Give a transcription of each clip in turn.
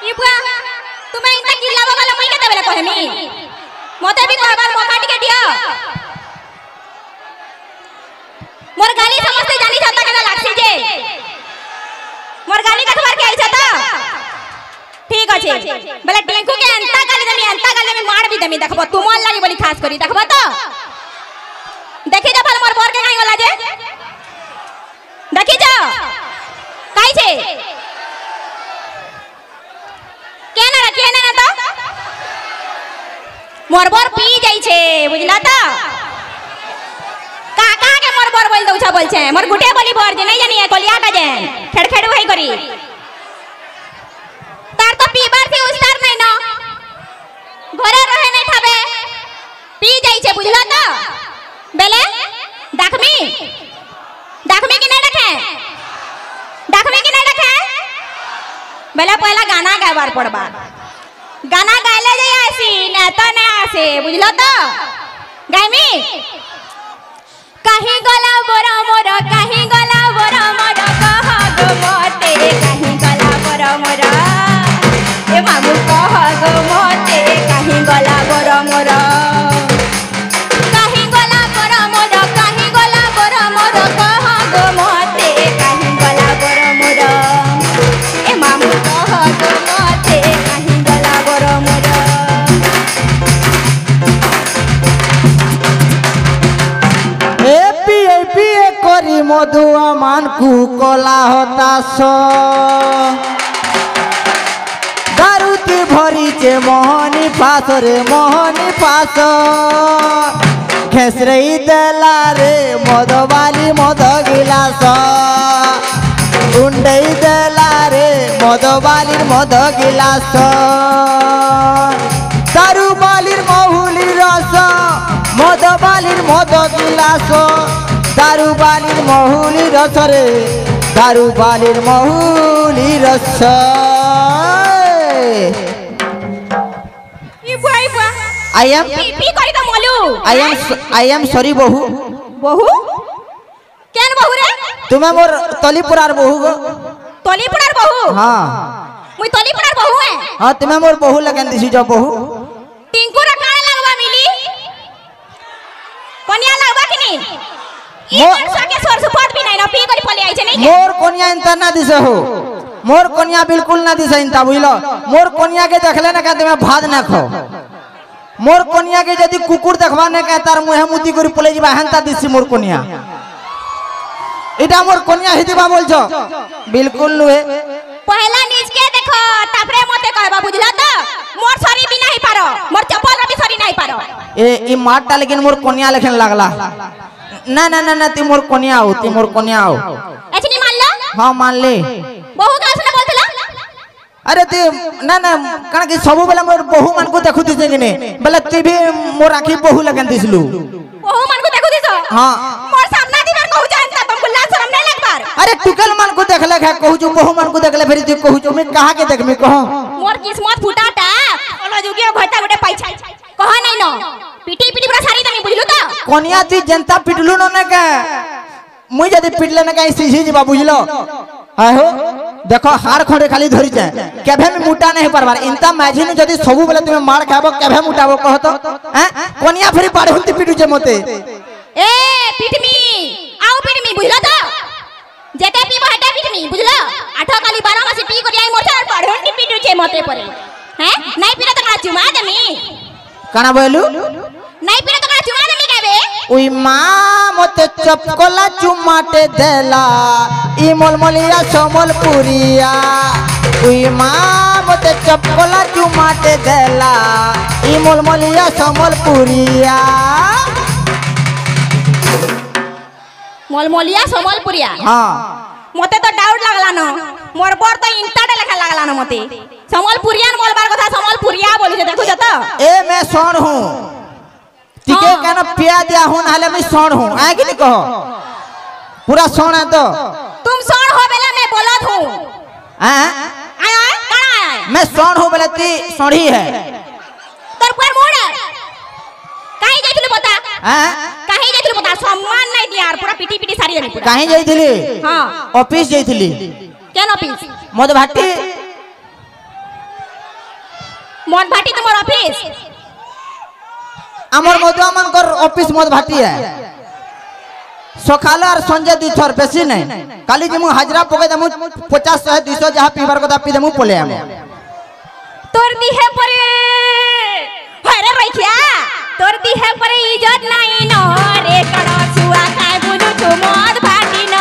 ई बुआ तुम्हें इनका किल्ला बगल मई केते बेले कहमी मते भी कहबार मौका टिके दियो मोर गाली समझते जानी जाता केना लागसी जे मोर गाली कथबार के आइछ त ठीक अछि बेले टेंकू के अंता गाली में मार भी देमी देखबो तुमन लागी बोली खास करी देखबो त देखि जा मोर बर के काई वाला जे देखि जा काई छे केना ना तो मोर बर पी जाई छे बुझला त का के मोर बर बोल दउछा बोल छे मोर गुटे बोली बर जे नहीं जानी कोलिया का जे खेड़ वही करी तार तो पीबार से उस्तार नहीं न घरे रहे नहीं थाबे पी जाई छे बुझला त बेले दाखमी कि नहीं रखे बेले पहला गाना गाबार पड़बा गाना गाइले जाय आसी न त न आसे बुझलो त गाइमी कहीं गला बोरा मोरा कहीं गला बोरा मोरा कह गो मोते कहीं गला बोरा मोरा ए मामू कह गो मोते कहीं गला बोरा मोरा कहीं गला बोरा मोरा कहीं गला बोरा मोरा कह गो मोते कहीं गला बोरा मोरा ए मामू कह गो मोते कहीं गला बोरा मोरा करी मधुआ मान कु कला हताश दारुती भरी चे मोहनी पास रे मोहनी पास खेसरई देला रे मद वाली मद गिलास उंडई देला रे मद वाली मद गिलास दारू वालीर महुली रस मद वालीर मद गिलास दारू बालीर महुली रस रे दारू बालीर महुली रस I am sorry बहु केन बहु रे तुम्हें मोर तलीपुरार बहु गो तलीपुरार बहु हां मुई तलीपुरार बहु है हां तुम्हें मोर बहु लगन दिसी जो बहु टिंकू रा काळे लगवा मिली कोनिया लगवा कि नहीं मोर कोनिया इंता ना दिसे हो मोर कोनिया बिल्कुल ना दिसे इंता बुझलो मोर कोनिया के देखले ना कहते मैं भात ना खाओ मोर कोनिया के यदि कुकुर देखबा ने कह तार मुहे मुती करी पले जिबा हंता दिसी मोर कोनिया इटा मोर कोनिया हिदिबा बोलछो बिल्कुल नुहे पहला नीच के देखो तापरे मते कहबा बुझला त मोर सरी भी नहीं पारो मोर चप्पल भी सरी नहीं पारो ई मारटा लेकिन मोर कोनिया लेखन लागला ना ना ना ना ती मोर कोनिया आओ एचनी मान लो हां मान ले बहु का सुना बोलतला अरे ती ना ना कण के सब बेला मोर बहु मन को देखु दिसे ने बेला ती भी मोर आखी बहु लगन दिसलु बहु मन को देखु दिसो हां मोर सामने दीवार कहू जानता तुमको लाज शर्म नहीं लगबार अरे टुकल मन को देखले है कहू जो बहु मन को देखले फिर ती कहू जो मैं कहा के देख मैं कहो मोर किस्मत फुटाटा ओलो जुगियो घटा गोटे पाइछा कह नहीं न पीटी पूरा सारी तनी बुझलु त कोनिया ती जनता पिटलु न के मुई जदी पिटले न के सीसी जीवा बुझलो आहो देखो हार खंडे खाली धरि जाए केभे में मुटा नहीं परबार इंता मैजिन जदी सबु बेले तुमे मार खाबो केभे मुटाबो कह तो हैं कोनिया फिर पाड़े हुंती पिटु जे मते ए पिटमी आउ पिटमी बुझलो त जेते पीबो हटे पिटमी बुझलो 8 काली 12 मासी पी करी आई मोटे और पाड़े हुंती पिटु जे मते परे हैं नहीं पिरे त का चुमा देमी काना बोलू नहीं पिरे तो का चुमा देमी कहबे उई मां मते चपकोला चुमाटे देला ई मोलमलिया समलपुरिया उई मां मते चपकोला चुमाटे देला ई मोलमलिया समलपुरिया मोलमलिया समलपुरिया हां मते तो डाउट लागला न मोर बर तो इंटाडे लेखा लागला न मते समलपुरिया बोलबार कथा समलपुरिया बोली जे देखो जत ए मैं सोन हूं टिके केन पिया दिया हूं नाले मैं सोन हूं आ कि नहीं कहो पूरा सोन है तो तुम सोन हो बेला मैं बोलत हूं हैं आय कहां मैं सोन हूं बेला ती सोढ़ी है तोर पर मोड़ काहे गइथिलु बता हैं काहे गइथिलु बता सम्मान नहीं दियार पूरा पिटी पिटी सारी देनी पूरा काहे जाइथिली हां ऑफिस जाइथिली केन ऑफिस मद भाटी মদ ভাটি তোমার অফিস আমার মধুয়া মানকর অফিস মদ ভাটি সকালে আর সঞ্জে দুই থর বেশি নাই কালি যে মু হাজরা পকে দেমু 50 100 200 যাহা পিবার কথা পি দেমু পলে আমি তোর দিহে পরে হরে রইখিয়া তোর দিহে পরে ইজ্জত নাই ন রে কড় সুয়া খায় বুলু তু মদ ভাটি ন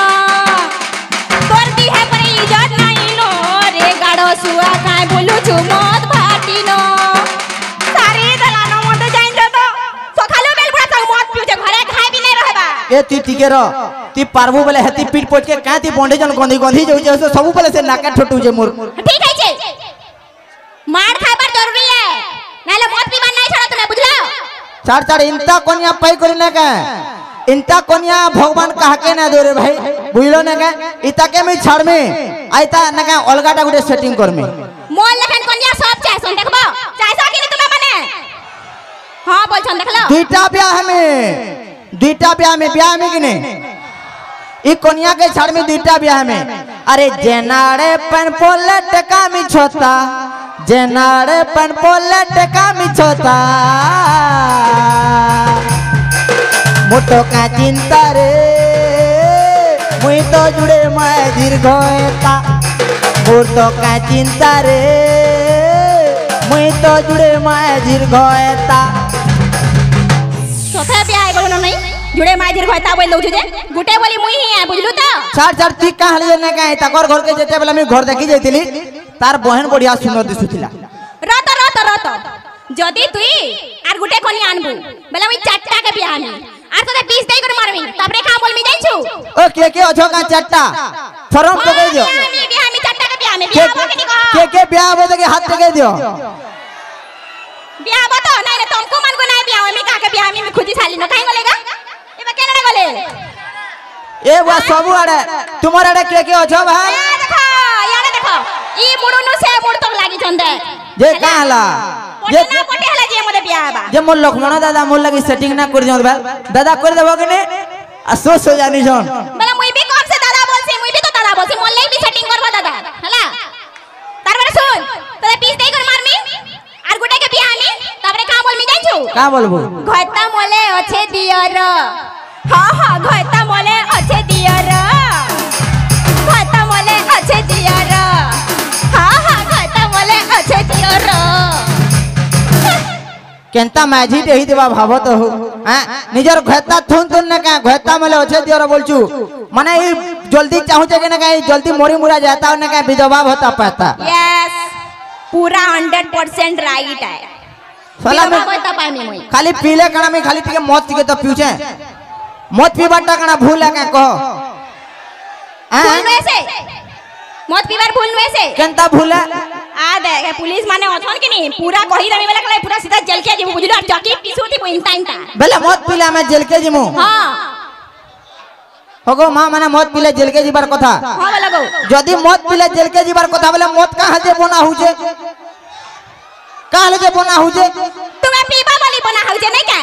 তোর দিহে পরে ইজ্জত নাই ন রে গাড় সুয়া খায় বুলু তু মদ ভাটি ন সারি দলানো মদ যাই তো সকালে বেল পুরা তো মদ পিউছে ঘরে খাই বি নাই रहबा ए ती टिके रो ती पारबू बोले हेती पीठ पोट के का ती बंडे जन गंधी गंधी जाउ जे सब बोले से नाका ठोटू जे मोर ठीक है छे मार खाइबार जरूरी है नाले मद पीबार नहीं छड़ा तने बुझलो चार चार इंता कोनिया पाई करी ना का इंता कोनिया भगवान कहा के ना दो रे भाई बुझलो ना का इता के मी छाड़ में आइता ना का अलगाटा गुडे सेटिंग कर में मोल लखन कोनिया सब चाहे सुन देखबो चाहे सो कि तुम्हें माने हां बोल छन देखलो दुईटा ब्याह में कि नहीं ई कोनिया के छाड़ में दुईटा ब्याह में अरे जेनाड़े पन पोले टका मी छोता जेनाड़े पन पोले टका मी छोता मोटो का चिंता रे मुई तो जुड़े मैं दीर्घता मोटो का चिंता रे मुई तो जुड़े मैं दीर्घता सोथे ब्याह गलो नहीं जुड़े माइदिर खयता बोल दउ जे गुटे बोली मुई ही है बुझलु त चार चार ठीक का हले ना काहे तकर घर के जेते बेला मी घर देखि जाइतिली तार बहन बढ़िया सुंदर दिसुतिला रत जदी तुई आर गुटे कोनी आनबू बेला मुई चारटा के ब्याह में आर तोते 20 देई कर मारमी तबरे का बोल मी जाइछु ओ के अछो का चारटा फॉर्म तो कह दियो मी ब्याह में चारटा के ब्याह में ब्याह हो के ब्याह हो के हाथ दे दियो ब्याह बतो नहीं तुमको मन को नहीं ब्याह में का के ब्याह में खुदी साली न काई बोलेगा एबा केना गले ए वा सबु आड़े तुमर आड़े के अछो भाई यारे देखो ई मुडुनु से मुड तो लागी चंदे जे का हला जे ना पटे हला जे मोदे ब्याह बा जे मोर लक्ष्मण दादा मोर लगी सेटिंग ना कर दियो दादा कर देबो कि ने असोस हो जानी जोन बला मुई भी कौन से दादा बोलसी मुई भी तो दादा बोलसी मोर ले भी सेटिंग करबो दादा हला तार बारे सुन तोरे 20 देई कर मारमी आर गुटे के ब्याह में तबरे का बोल मी जाइछु का बोलबो घयता मोले अच्छे दियर हां घयता मोले अच्छे दियर घयता मोले अच्छे दियर हां घयता मोले अच्छे दियर केनता माझी देही देबा भावत हो हां निजर घयता थुन ना का घयता मले अच्छे दियर बोलचू माने ई जल्दी चाहू जे ना का जल्दी मोरी मुरा जाता ना का विधवा होता पाता यस पूरा 100% राइट है साला में खाली पीले कणा में खाली टिके मौत के तो पीछे मौत पीबाटा कणा भूल है का कहो भूल वैसे मौत पीबार भूल वैसे केनता भूल है आ दे पुलिस माने अथन के नहीं पूरा कही रमी वाला कले पूरा सीधा जेल के जेबू बुझलो चकी पिसुती पोइंटा इंटा बेले मौत पीला में जेल के जिमु हां होगो मां माने मौत पीले जेल के जीबार कथा हां लगो जदी मौत पीले जेल के जीबार कथा बोले मौत का हजे बना हुजे काले जे बना हुजे तुम्हें पीबा बोली बना हुजे नहीं का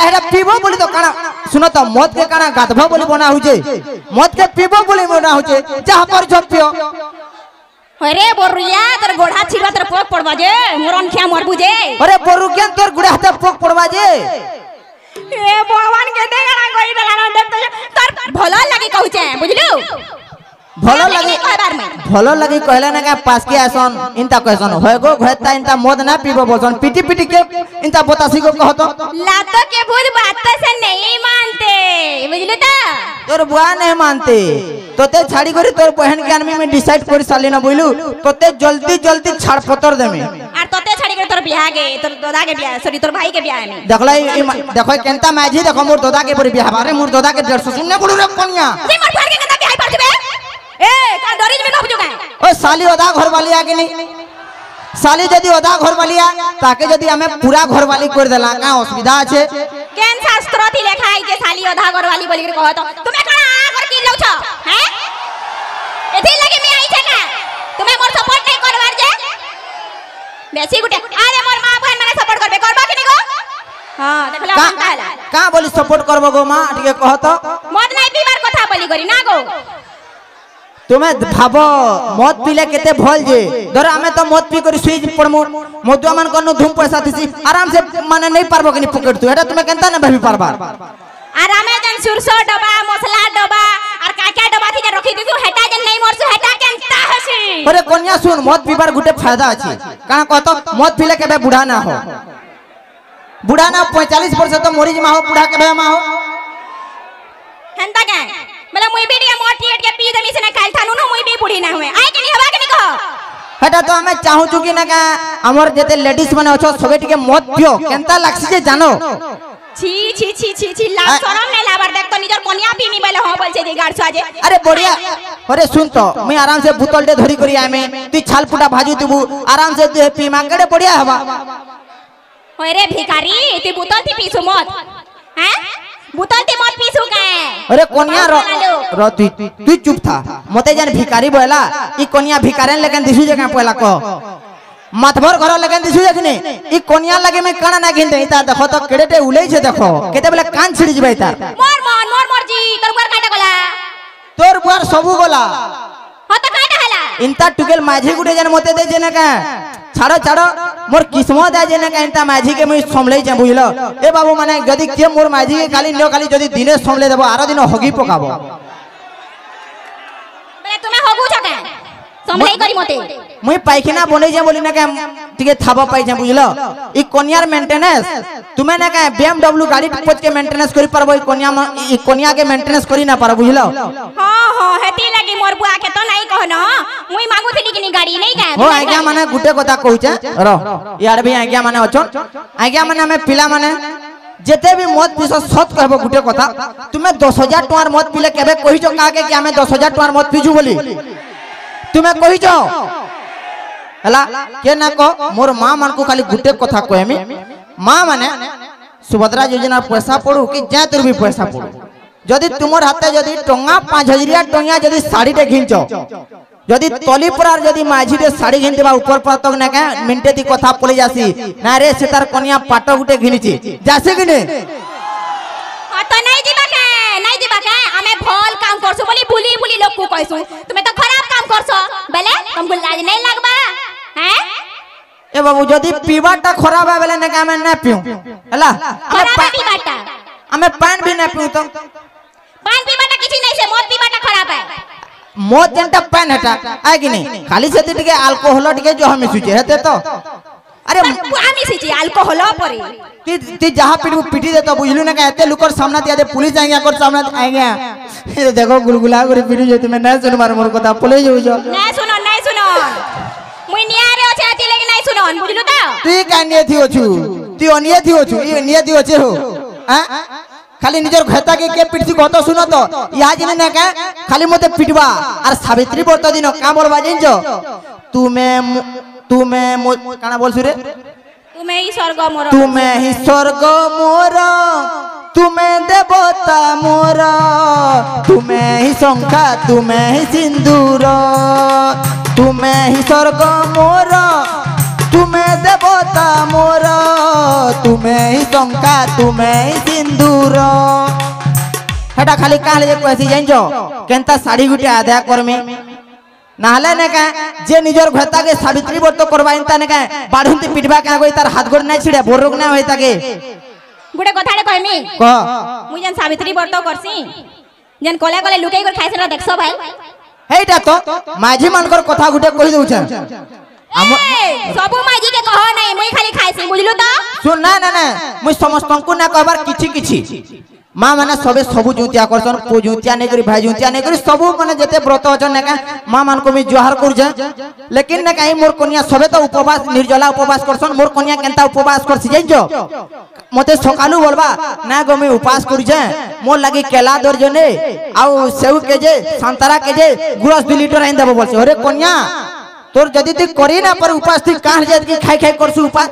हेडा पीबो बोली तो काना सुनो तो मौत के काना गाधबो बोली बना हुजे मौत के पीबो बोली बना हुजे जहां पर झपियो अरे बोरुया तोर गोढ़ा छिरवा तोर पोक पड़वा जे मोरन खिया मर बुजे अरे बोरुकेन तोर गुड़े हाथ पोक पड़वा जे ए भगवान के देगना कोई दलाना देख तो तोर भला लागी कहूचे बुझलु भलो लगी कहले ना का पास के आसन इनता कहसन होएगो घयता इनता मद ना पीबो बोलसन पीटी पीटी के इनता बतासी को कहतो लातो के भूत बात से नहीं मानते बुझलु त तोर बुआ नहीं मानते तोते छाड़ी करी तोर बहन के आनमी में डिसाइड कर साली ना बोलू तोते जल्दी जल्दी छाड़ पतर देमे और तोते छाड़ी कर तोर बियाह के तोर दादा के बियाह सॉरी तोर भाई के बियाह में देखलै देखो केनता माझी देखो मोर दादा के पर बियाह बारे मोर दादा के 150 सुनने बोलू रे कोनिया जे मोर भार के कदा बियाह पर जबे ए का डरी में न बुझो का ओ साली ओदा घर वाली आ के नहीं साली जदी ओदा घर वाली आ ताके जदी हमें पूरा घर वाली कर देला का असुविधा छे केन शास्त्र थी लिखा है जे साली ओदा घर वाली बोली के कहत तुम्हें कणा आ कर की लौ छ हैं एथि लगे मैं आई छे का तुम्हें मोर सपोर्ट नहीं करवार जे बेसी गुटे अरे मोर मां बहन माने सपोर्ट करबे करबा कि नहीं गो हां देखला बनता है का बोली सपोर्ट करबो गो मां ठीक कहत मद नहीं पीबार कथा बोली करी ना गो तुम्हें भाव मद पीले केते भल जे धर आमे तो मद पी कर सुई पड़मु मधुआ मान कनु धूम पैसा थिसी आराम से माने नहीं पारबो कि पकड़ तू एटा तुम्हें केनता न भाभी पारबा आरामे जन सुरसो डबा मसला डबा और काका डबा थी जे रखी दिसु हेटा जन नहीं मरसु हेटा केनता हसी अरे कन्या सुन मद पीबार गुटे फायदा अछि का कहतो मद पीले केबे बुढ़ा ना हो बुढ़ा ना 45 वर्ष तो मरी मा हो बुढ़ा केबे मा हो हंता के मतलब मुई भी के मोट टिएट के पी दमी से ना काल थानु न मुई भी बुढ़ी ना हुए आइ के नहीं हवा के नहीं कहो हेटा तो हमें चाहू छु कि ना का हमर जेते लेडीज माने अछो सबे टिके मद पियो केनता लागसी जे जानो छी छी छी छी छी ला शरम नहीं लाबर देख तो निजर कोनिया पीनी बेले हो बोल छे जे गाड़ छाजे अरे बढ़िया अरे सुन तो मैं आराम से बोतल दे धरी करी आमे तू छालपुटा भाजू तू आराम से तू पी मा केड़े बढ़िया हवा ओए रे भिखारी तू बोतल थी पीसु मत हैं बोतल थी मत पीसु का अरे कोनिया रो तू चुप था मते जान भिखारी बोला ई कोनिया भिखारन लेकिन दिसु जे का पहला को माथभर घर लेकिन दिसु जे ने ई कोनिया लगे में काना ना गिनते ता देखो तो केडेटे उलै छे देखो केते बेले कान छिड़ी जबै ता मोर जी तोर बुआर काटा गला तोर बुआर सबु गला ह त काटा हला इंता टुकेल माझी गुडे जन मते दे जे ना का छाड़ो छाड़ो मोर किस्मत है जे ना का इंता माझी के मुई समलै जे बुझलो ए बाबू माने जदी के मोर माझी के खाली नो खाली जदी दिने समले देबो आरो दिन हगी पकाबो बे तुम्हें होगु छके समलै करी मते मुई पाइखना बनै जे बोली ना का टिके थाबा पाइ जे बुझलो ई कोनियार मेंटेनेंस तुमे ना का BMW गाड़ी पच के मेंटेनेंस करी परबो ई कोनिया के मेंटेनेंस करी ना पारो बुझलो हां हेती लगी मोर बुआ के तो नहीं कहो न मुई मांगु थी कि गाड़ी नहीं का हो आज्ञा माने गुटे कथा कहू छे रो यार भी आज्ञा माने अछन आज्ञा माने हमें पिला माने जेते भी मत पीसो सत कहबो गुटे कथा तुमे 10000 टकार मत पीले केबे कहि जो काके कि हमें 10000 टकार मत पीजू बोली तुमे कहि जो हला के ना को मोर मां मान को खाली गुटे कथा कहमी मां माने सुभद्रा योजना पैसा पड़ू कि जा तोर भी पैसा पड़ू जदि तुमर हाथे जदि टंगा 5000 टंगा जदि साड़ी टे घिंचो जदि तली परार जदि माझी रे साड़ी घिन देबा ऊपर पर तक ना का मिनटे दी कथा पले जासी ना रे से तार कन्या पाटो गुटे घिनिची जासे कि ने तो नहीं दिबा के हमें भल काम करसु बोली बुली बुली लोग को कहसु तुम्हें तो खराब काम करसो बेले तुमको लाज नहीं लगबा हैं ए बाबू जदि पीबाटा खराब है बेले ना का मैं ना पीऊ हला खराब पीबाटा हमें पान भी ना पीऊ तो पान पीबाटा किछि नहीं से मत पीबाटा खराब है मत जनता पान हटा आइ कि नहीं खाली से टिके अल्कोहल टिके जो हम सुचे हेते तो अरे आमी सिची अल्कोहल परे ती जहां पिटू पिटी दे तो बुझलु ना कहते लुकर सामने दिया दे पुलिस आएगा कर सामने आएगा ये देखो गुलगुला करे पिटू जे तुम ना सुन मार मोर कथा पुलिस जो नहीं सुनो मुई नियारे अछि अति लेकिन नहीं सुनो बुझलु त तू कानिए थी ओछु तू अनिए थी ओछु ये निए थी ओछे हो हां खाली निजर घता के पिटसी गतो सुनो तो या जिने ना का खाली मते पिटवा और सावित्री व्रत दिन का बोलबा जिनजो तुम्हें काना बोल सुरे तुम्हें ही स्वर्ग मोर तुम्हें देवता मोर तुम्हें ही शंखा तुम्हें ही सिंदूर तुम्हें ही स्वर्ग मोर तुम्हें देवता मोर तुम्हें ही शंखा तुम्हें ही सिंदूर हेटा खाली काले जे कहसी जानजो केनता साड़ी गुटे आधा करमे नाले ने का जे निजर घता के सावित्री व्रत करबा इंता ने का बाढुंती पिटबा का गई तार हाथ गोड़ नै छिड़े बोरोग ना होई ताके गुडे कथाडे कहमी कह मुई जन सावित्री व्रत करसी जन कोले कोले लुकाई कर खाइसला देखसो भाई हेटा तो माझी मानकर कथा गुटे कहि दउ छ सबु माझी के कहो नहीं मुई खाली खाइसी बुझलु त सुन ना मुई समस्त को ना कहबार किछि मां माने सबे सबु जुतिया करसन पो जुतिया नै करी भाई जुतिया नै करी सबु माने जते व्रत अछन ना मां मान को मी जोहार कर जे लेकिन ना काई मोर कन्या सबे तो उपवास निर्जला उपवास करसन मोर कन्या केनता उपवास करसी जानजो मते सकालू बोलबा ना गो मी उपवास करी जे मोर लागि केला दर्जने आउ सेउ के जे संतरा के जे गुरस 2 लीटर आइन देबो बोलसे अरे कन्या तोर जदी तू करी ना पर उपवास तू काह जे की खाई करसु उपवास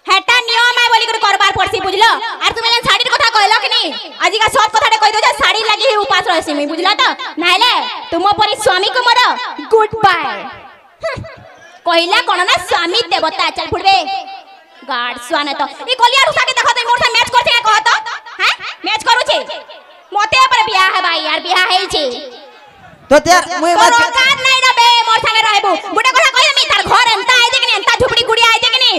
हेटा नियम है बोली कर करबार पड़सी बुझलो आर तुमे साड़ी कथा कहलो कि नहीं आजि का सब कथा कहि दो जे साड़ी लागि ही उपास रहसी मी बुझला त नाइले तुम परी स्वामी को मोर गुड बाय कहिला कोन ना स्वामी देवता चल फुड़बे गार्ड स्वाने तो ई कोलिया रुसा के देखत मोर से मैच करते कह तो हैं मैच करू छे मोते पर बियाह है भाई यार बियाह है छे तो त्यार मुई तोर औकात नहीं रबे मोर संगे रहबू गुटे কথা কই আমি তার ঘর এন্তা আই দেখনি এন্তা ঝুপড়ি গুড়ি আই দেখনি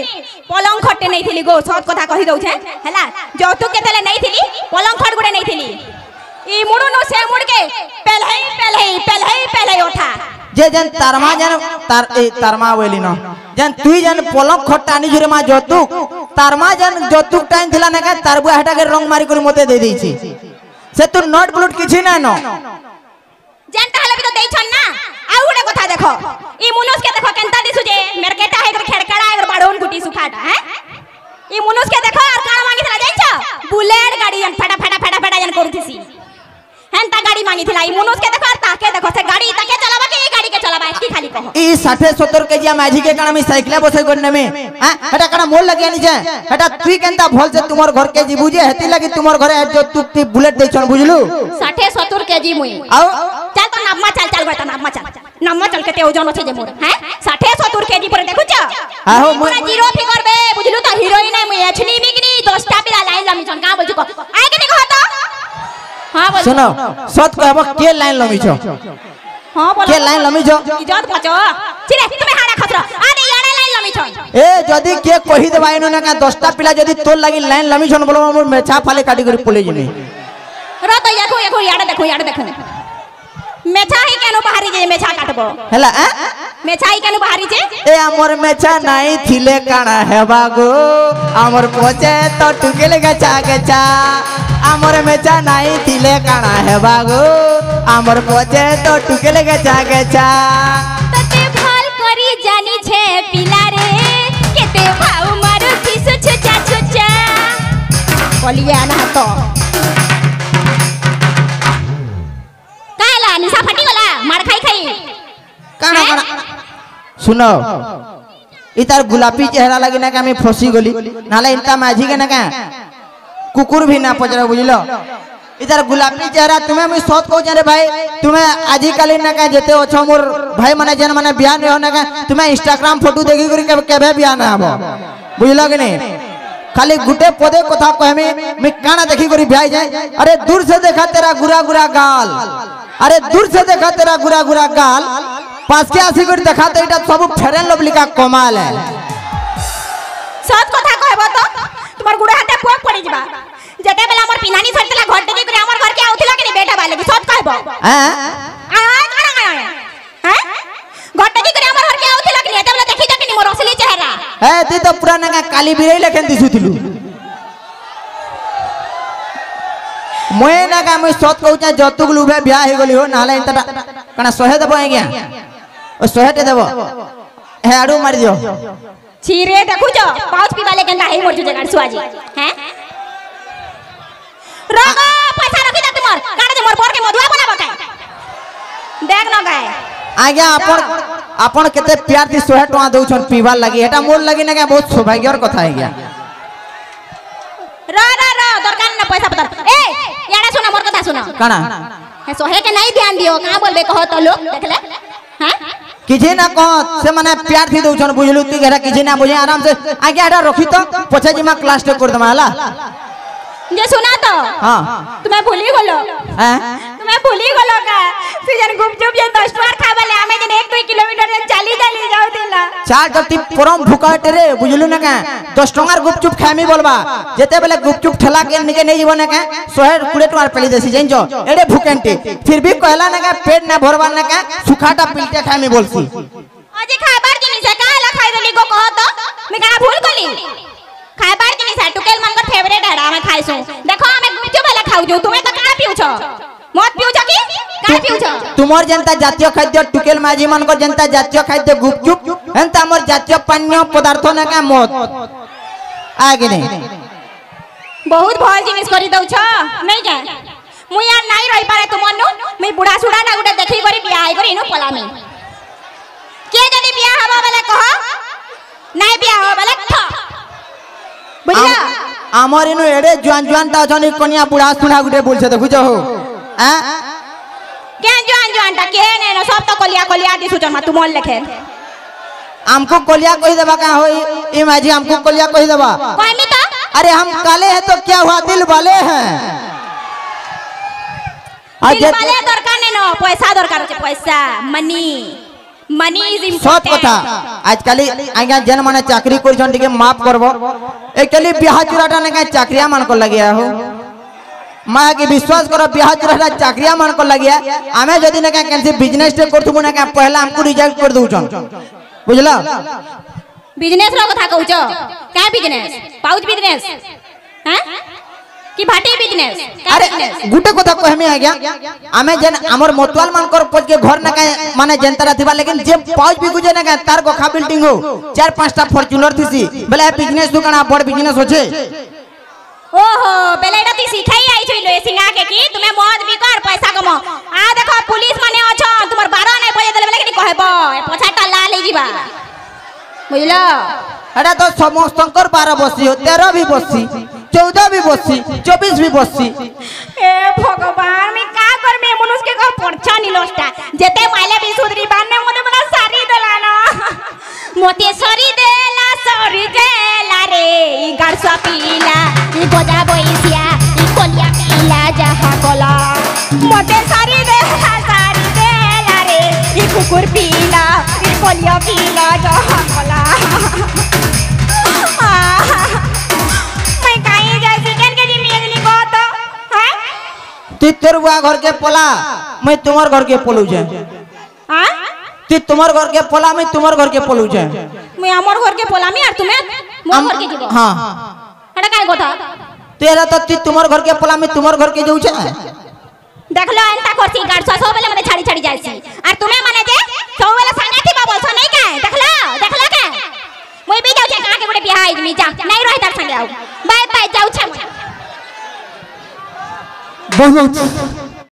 পলং খটে নাই থিলি গো সত কথা কহি দউছে হেলা যৌতুক কেতেলে নাই থিলি পলং খট গুড়ে নাই থিলি ই মুড়ু নো সে মুড় के पहले उठा जे जन तारमा जन तारमा बोली न जन तुई जन पलक खट्टानी जुरे मा जतुक तारमा जन जतुक टाइम थिला ना का तारबु हटा के रंग मारी कर मते दे देछि से तू नोट ब्लूट किछि ना न जन ताहले भी तो देइ छन ना आ उडे कथा देखो ई मुनुस के देखो केनता दिसु जे मेरकेटा है कर खेड़कड़ा है कर बाडोन गुटी सुखाटा हैं ई मुनुस के देखो और काण मांगी थला जाई छ बुलेट गाड़ी जन फटा जन करथिसी हेंता गाड़ी मांगी थिला ई मुनुस के देखो और ताके देखो से गाड़ी ताके चलाबा के ई गाड़ी के चलाबा की खाली कहो ई 60 70 केजी माझी के काना में साइकिल बसे गन्ने में हां हटा काना मोल लगे आनी जे हटा तुई केनता भल से तुमर घर के जीबू जे हेती लगी तुमर घरे जो तुक्ति बुलेट दे छन बुझलु 60 70 केजी मुई आओ चल तो नामा चल बेटा नामा चल के ते ओजन छै जे मोर हैं 60 70 केजी पर देखु छ आहो पूरा जीरो फिगर बे बुझलु त हीरोइन है मुई एछनी बिगनी 10 टा पिला लाइन लमी छन का बोलछु को आय के नहीं कहत हां बोल सुनो सत कहबो के लाइन लमी छ हां बोल के लाइन लमी छ इज्जत बचो चिरे तुम्हें हाड़ा खतरा आदे याने लाइन लमी छन ए जदी के कहि देबाइनो ना का 10 टा पिला जदी तोर लागि लाइन लमी छन बोलो मोर मेछा फाले काटी कर पले जिनी रो तो एको याडे देखो मेछा ही केनो बाहरी जे मेछा काटबो हला मेछा ही केनो बाहरी जे ए हमर मेछा नाही थिले काना हेबा गो हमर पोचे तो टुकेले गचा हमर मेछा नाही थिले काना हेबा गो हमर पोचे तो टुकेले गचा तते फल करी जानी छे पिला रे केते भाव मारू किसु छुचा कलिया ना तो काला निशा फटी गला मार खाई काना सुनो इतार गुलाबी चेहरा लगी ना का मैं फसी गली नाले इनता माझी के ना का कुकुर भी ना पचरा बुझलो इधर गुलाबी चेहरा तुम्हें मैं सोच कहू रे भाई तुम्हें आजि काली ना का जेते ओछो मोर भाई माने जन माने बियाह न हो ना का तुम्हें इंस्टाग्राम फोटो देखि करी केबे बियाह ना हबो बुझलो कि नहीं खाली गुटे पदे कथा कहमे मैं काना देखि करी बियाह जाए अरे दूर से देखा तेरा गुरा गाल अरे दूर से देखा तेरा गुरा गाल पास के आसी कर देखा तो इटा सब फेरन लवली का कमाल है सत कथा कहबो तो तुम्हार गुड़ा हाथे पोक पड़ी जबा जते बेला हमर पिनानी सटला घर टेकी करे हमर घर के आउथिला कि बेटा बाले की सत कहबो हैं हैं घर टेकी करे हमर घर के आउथिला कि एते बेला देखि जके मोर असली चेहरा ए ती तो पुराना का काली बिरई लेखन दिसुथिलु मोए ना का मैं सत कहू जतुक लुबे ब्याह हे गली हो नाले इंता कना सहे देबो आज्ञा ओ सहेटे देबो हे आडू मार दियो छीरे देखु जो पाउच पीवाले गंदा हे मोर जुजे गाड़ सुआजी हैं रगो पैसा रखि दे तुमर काडे जे मोर पर के मधुआ बनाबो का देख न गाय आज्ञा अपन केते प्यार थी 100 टका दउ छन पीवार लागि एटा मोर लागि ना का बहुत सौभाग्यर कथा है गया रा दरकार ना पैसा पतर ए याडा सुना मोर कथा सुना काना हे सोहे के नहीं ध्यान दियो का बोलबे कहो तो लोग देख ले हैं किजे ना कह से माने प्यार थी दउ छन बुझलु ती घेरा किजे ना बुझे आराम से आज्ञा एटा रखी तो पछे जिमा क्लास टेक कर दमा हला जे सुना तो हां तुम्हें भूली गलो हैं तुम्हें भूली गलो का सीजन गुपचुप ये 10 बार खाबले हमें जन 1-2 किलोमीटर चली जाऊ दिला चार जति परम भुकाटे रे बुझलु ना का 10 टंगार गुपचुप खामी बोलबा जेते बेले गुपचुप ठेला के निके नै जीवन का 120 टंगार पेली देसी जइनजो एडे भुकेंटे फिर भी कहला ना का पेट ना भरबा ना का सुखाटा पिलटे खामी बोलसी अजे खाबार जिनी से काला खाइ देली को कह तो मैं का भूल गली खाबार जिनी से टुकेल मनकर फेवरेट है हमें खाइसु देखो हमें गुपचुप वाला खाउ जो तुम्हें तो का पिउ छ मत पिउ छ की का पिउ छ तुमर जनता जातीय खाद्य टुकेल माझी मन को जनता जातीय खाद्य गुपचुप एंता हमर जातीय पान्य पदार्थ ना का मत आगे नहीं बहुत भल जिनिस करी दउ छ नहीं जा मुई यार नहीं रही पारे तुमन नु मैं बुढ़ा सुड़ा ना गुटे देखि करी बियाह करी इनु पलामी के जदी बियाह हवा वाला कह नहीं बियाह हवा वाला ठ बुझला हमर इनु एडे जुआन ता छनी कन्या बुढ़ा सुड़ा गुटे बोलछे देखु जो हो हैं के जुआन ता के ने सब तो कलिया दिसु जमा तुमन लेखे हमको कोलिया कहि देबा का होई ई माझी हमको कोलिया कहि देबा कहमी तो अरे हम काले हैं तो क्या हुआ दिल वाले हैं दिल वाले दरकार ने न पैसा दरकार होचे पैसा मनी मनी इज सत इम्पोर्टेंट कथा आजकल आज्ञा जेन माने चाकरी करछन टिके माफ करबो एकली बिहा चुराटा ने का चाकरिया मान को लगिया हो मां के विश्वास करो बिहा चुराटा चाकरिया मान को लगिया आमे जदी ने का कैसे बिजनेस टे करथु ने का पहला हमको रिजेक्ट कर दूछन बुझला बिजनेस रो कथा कहउचो का बिजनेस पाउच बिजनेस हैं कि भाटी बिजनेस का अरे बिजनेस गुटे कथा कहमे आ गया आमे जन हमर मोतवाल मान कर पज के घर न का माने जनता थिबा लेकिन जे पाउच भी गुजे न का तार को खा बिल्डिंग हो 4-5टा फॉर्च्यूनर थिसी बेला बिजनेस दुकान बड़ बिजनेस होचे ओहो बेलेडा ती सिखाई आई छिलो सिंगा के कि तुमे मौज भी कर पैसा कमा आ देखो पुलिस माने अछ तुमर 12 नै बजे देले लेकिन कहबो पछाटा ला ले जीवा बुझलो अरे तो समस्तंकर 12 बसी हो 13 भी बसी 14 भी बसी 24 भी बसी ए भगवान मी का कर में मनुष्य के को परछा निलोष्टा जेते माइले भी सुधरी बाने मोने मना सारी देला ना मोते सरी देला रे ई गारसा पीला ई गोजा बोइसिया ई कोलिया पीला जहा कोला मोते सारी देला रे ई कुकुर पीला ई कोलिया पीला जहा कोला मैं काई जैसी कन के जिमी अगली को तो हैं ती तोरवा घर के पोला मैं तुम्हार घर के पोलू जे हां ती तुम्हार घर के पोला मैं तुम्हार घर के पोलू जे मैं हमर घर के पोलामी और तुम्हें मोर घर के जीवो हां एटा काई কথা तेरा तो ती तुम्हार घर के पोला मैं तुम्हार घर के जाऊ छे देखलो एंता करती गाड़ सब बेले मने छाड़ी जायसी और तुम्हें माने जे सब बेले संगे थी बाबू छ नहीं का देखलो के मैं भी जाऊ छे कहां के बड़े बियाह आई मी जा नहीं रही तार संगे आऊ बाय बाय जाऊ छे बहुत